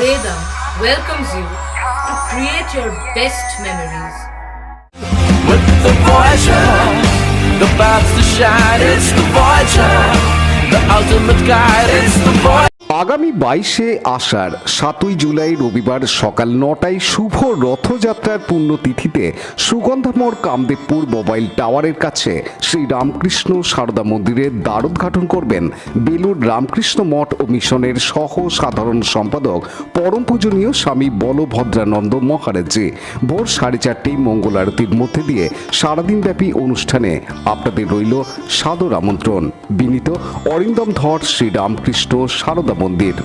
Vedam welcomes you to create your best memories. With the Voyager, the paths to shine, it's the Voyager, the ultimate guide, it's the Voyager. আগামী 22শে আষাঢ় 7ই জুলাই রবিবার সকাল 9টায় শুভ রথযাত্রার পুণ্যতিথিতে সুগন্ধামোড় Kamdebpur mobile টাওয়ারের কাছে শ্রী রামকৃষ্ণ সারদা মন্দিরের দ্বারোদ্ঘাটন করবেন বেলুড় রামকৃষ্ণ মঠ ও মিশনের সহ সাধারণ সম্পাদক পরম পূজনীয় স্বামী বলভদ্রানন্দ মহারাজজি। ভোর 4:30 মঙ্গল আরতির মধ্যে দিয়ে সারাদিনব্যাপী অনুষ্ঠানে আপনাদের রইল সাদর আমন্ত্রণ। বিনীত অরিন্দম ধর, শ্রী রামকৃষ্ণ সারদা মন্দির।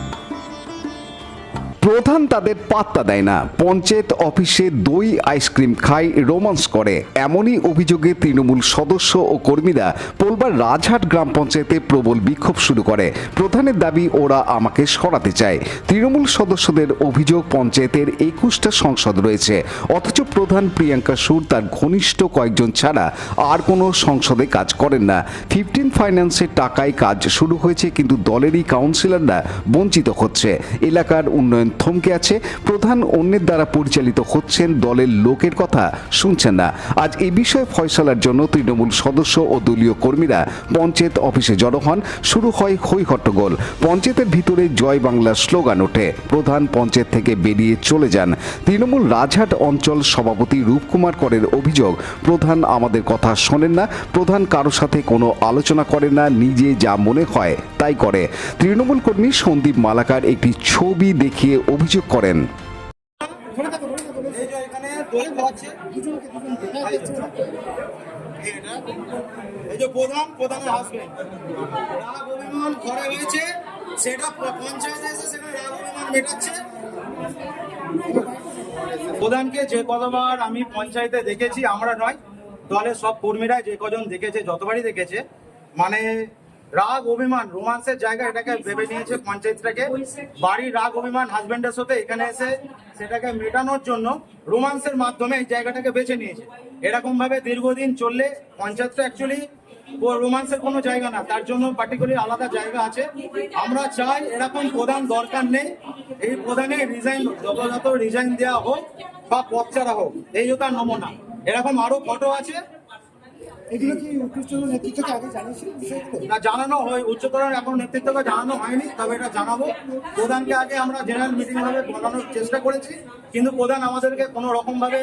প্রধান তাদের পাত্তা দেয় না, পঞ্চায়েত অফিসে দই আইসক্রিম খায়, রোমান্স করে, এমনই অভিযোগে তৃণমূল সদস্য ও কর্মীরা পোলবার রাজহাট গ্রাম পঞ্চায়েতে প্রবল বিক্ষোভ শুরু করে। প্রধানের দাবি, ওরা আমাকে সরাতে চায়। তৃণমূল সদস্যদের অভিযোগ, পঞ্চায়েতের 21টা সংসদ রয়েছে, অথচ প্রধান প্রিয়াঙ্কা সুর তার ঘনিষ্ঠ কয়েকজন ছাড়া আর কোনো সংসদে কাজ করেন না। 15 ফাইন্যান্সের টাকায় কাজ শুরু হয়েছে, কিন্তু দলেরই কাউন্সিলররা বঞ্চিত হচ্ছে। এলাকার উন্নয়ন থমকে আছে। প্রধান অন্যের দ্বারা পরিচালিত হচ্ছেন, দলের লোকের কথা শুনছেন না। আজ এই বিষয়ে ফয়সালার জন্য তৃণমূল সদস্য ও দলীয় কর্মীরা পঞ্চায়েত অফিসে জড়ো হন। শুরু হয় হই হট্টগোল। পঞ্চায়েতের ভিতরে জয় বাংলা স্লোগান ওঠে। প্রধান পঞ্চায়েত থেকে বেরিয়ে চলে যান। তৃণমূল রাজহাট অঞ্চল সভাপতি রূপকুমার করের অভিযোগ, প্রধান আমাদের কথা শোনেন না, প্রধান কারো সাথে কোনো আলোচনা করেন না, নিজে যা মনে হয় তাই করে। তৃণমূল কর্মী সন্দীপ মালাকার একটি ছবি দেখিয়ে অভিযোগ করেন। প্রধানকে যে কতবার আমি পঞ্চায়েতে দেখেছি, আমরা নয়, দলের সব কর্মীরা যে কজন দেখেছে, যতবারই দেখেছে, মানে রাগ অভিমান রোমান্সের জায়গা এটাকে ভেবে নিয়েছে। পঞ্চায়েতটাকে বাড়ির রাগ অভিমান হাজবেন্ডের সাথে এখানে এসে সেটাকে মেটানোর জন্য রোমান্সের মাধ্যমে এই জায়গাটাকে বেছে নিয়েছে। এরকম ভাবে দীর্ঘদিন চললে পঞ্চায়েতটা অ্যাকচুয়ালি রোমান্সের কোনো জায়গা না, তার জন্য পার্টিকুলার আলাদা জায়গা আছে। আমরা চাই এরকম প্রধান দরকার নেই। এই প্রধানের রিজাইন, যথাযথ রিজাইন দেওয়া হোক বা পদ ছাড়া হোক, এই তার নমুনা। এরকম আরো ফটো আছে। এগুলো কি উচ্চতর নেতৃত্বকে আগে জানিয়েছিল? না, জানানো হয়, উচ্চতর এখন নেতৃত্বকে জানানো হয়নি, তবে এটা জানাবো। প্রধানকে আগে আমরা জেনারেল মিটিং ভাবে বলানোর চেষ্টা করেছি, কিন্তু প্রধান আমাদেরকে কোনো রকম ভাবে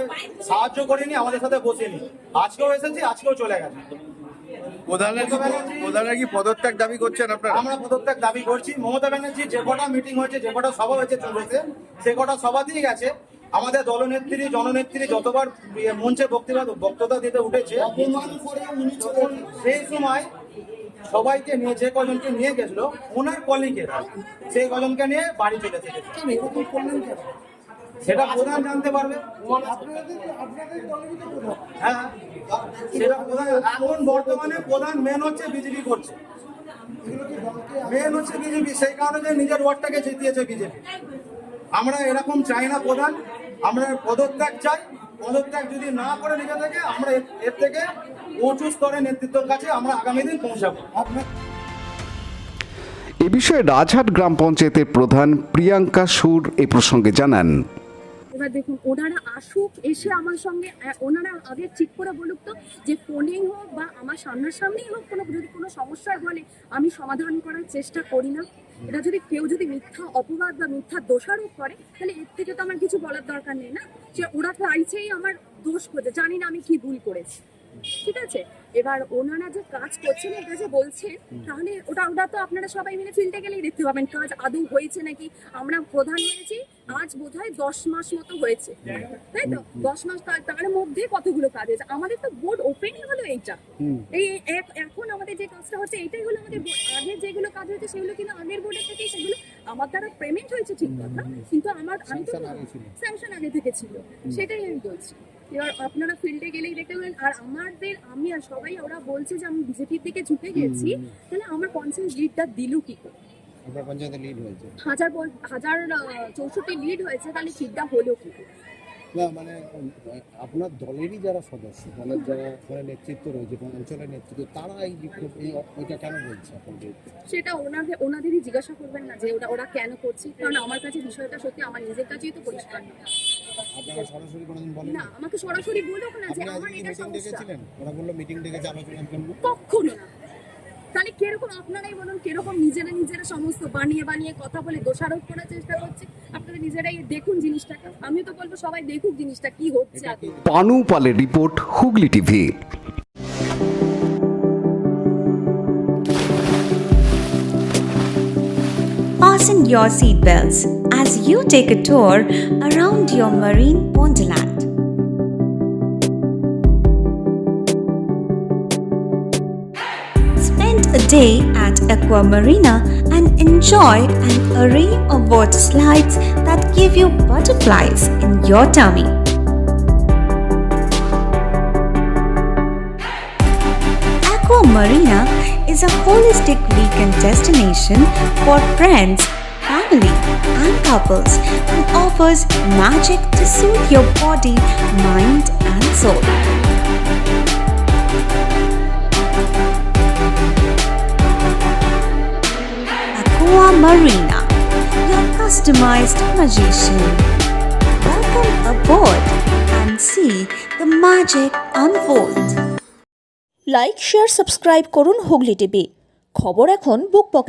সাহায্য করেনি, আমাদের সাথে বসেনি। আজকেও এসেছি, আজকেও চলে গেছে। প্রধানের কি পদত্যাগ দাবি করছেন আপনারা? আমরা পদত্যাগ দাবি করছি। মমতা ব্যানার্জি যে কটা মিটিং হয়েছে, যে কটা সভা হয়েছে চলেছে, সে কটা সভাতেই গেছে। আমাদের দলনেত্রী, জননেত্রী যতবার মঞ্চে বক্তৃতা দিতে উঠেছে, সেই সময় সবাইকে নিয়ে, যে কজনকে নিয়ে গেছিল ওনার কলিগের, সেই কজনকে নিয়ে বাড়ি চলে থেকে, সেটা প্রধান জানতে পারবে। হ্যাঁ, সেটা প্রধান। এখন বর্তমানে প্রধান মেন হচ্ছে বিজেপি করছে, মেন হচ্ছে বিজেপি, সেই কারণে যে নিজের ওয়ার্ডটাকে জিতিয়েছে বিজেপি। আমরা এরকম চাই না প্রধান, আমরা পদত্যাগ চাই। পদত্যাগ যদি না করে নিজে থেকে, আমরা এর থেকে উঁচু স্তরের নেতৃত্বের কাছে আমরা আগামী দিন পৌঁছাবো। এ বিষয়ে রাজহাট গ্রাম পঞ্চায়েতের প্রধান প্রিয়াঙ্কা সুর এ প্রসঙ্গে জানান। এবার দেখুন, ওনারা আসুক, এসে আমার সঙ্গে ওনারা আগে ঠিক করে বলুক তো, যে ফোনেই হোক বা আমার সামনাসামনিই হোক, যদি কোনো সমস্যায় বলে আমি সমাধান করার চেষ্টা করি না। এটা যদি কেউ মিথ্যা অপবাদ বা মিথ্যা দোষারোপ করে, তাহলে এর থেকে তো আমার কিছু বলার দরকার নেই না, যে ওরা তো আইছেই আমার দোষ করতে, জানি না আমি কি ভুল করেছি। ঠিক আছে, এবার ওনারা যে কাজ করছেন, এটা যে বলছেন, তাহলে ওটা তো আপনারা সবাই মিলে ফিল্ডে গেলেই দেখতে পাবেন কাজ আদৌ হয়েছে নাকি। আমরা প্রধান হয়েছি আজ বোধহয় 10 মাস মতো হয়েছে, তাই তো? 10 মাস, তার মধ্যে কতগুলো কাজ হয়েছে। আমাদের তো বোর্ড ওপেনই হলো এইটা, এখন আমাদের যে কাজটা হচ্ছে এইটাই হলো আমাদের। আগে যেগুলো কাজ হয়েছে সেগুলো কিন্তু আগের বোর্ডের থেকেই, সেগুলো আমার দ্বারা পেমেন্ট হয়েছে ঠিক কথা, কিন্তু আমি তো স্যাংশন আগে থেকে ছিল, সেটাই আমি বলছি। এবার আপনারা ফিল্ডে গেলেই দেখতে পাবেন। আর আমি আর সবাই ওরা বলছে যে আমি বিজেপির দিকে ঝুঁকে গেছি, তাহলে আমার পঞ্চায়েত লিডটা দিল কি করে? পঞ্চায়েতে লিড হয়েছে 1064 লিড হয়েছে, তাহলে সিটটা হলো কি করে? না মানে আপনার দলেরই যারা সদস্য দলের যারা মানে নেতৃত্ব রয়েছে অঞ্চলের নেতৃত্ব তারা এই বিক্ষোভ ওইটা কেন বলছে আপনাদের? সেটা ওনাদেরই জিজ্ঞাসা করবেন না যে ওরা কেন করছে, কারণ আমার কাছে বিষয়টা সত্যি আমার নিজের কাছেই তো পরিষ্কার না। আপনারা সরাসরি কোনোদিন বলেন না, আমাকে সরাসরি বলুক না যে আপনি আমার আজকে এটা মিটিং সমস্যা। ডেকেছিলেন, ওরা বললো মিটিং ডেকেছে আলোচনার জন্য। কখনো না। তাহলে কিরকম আপনারাই বলুন, কিরকম নিজেরা সমস্ত বানিয়ে কথা বলে দোষারোপ করার চেষ্টা করছে। আপনারা নিজেরাই দেখুন জিনিসটাকে। আমি তো বলবো সবাই দেখুক জিনিসটা কি হচ্ছে এখন। পানু পালের report, Hooghly TV. Fasten your seatbelts as you take a tour around your marine wonderland. Spend a day at Aqua Marina and enjoy an array of water slides that give you butterflies in your tummy. Aqua Marina is a holistic weekend destination for friends, family, and couples and offers magic to soothe your body, mind, and soul. Aqua Marina, your customized magician. Welcome aboard and see the magic unfold. Like share subscribe করুন Hooghly TV. খবর এখন বুক পকেটে।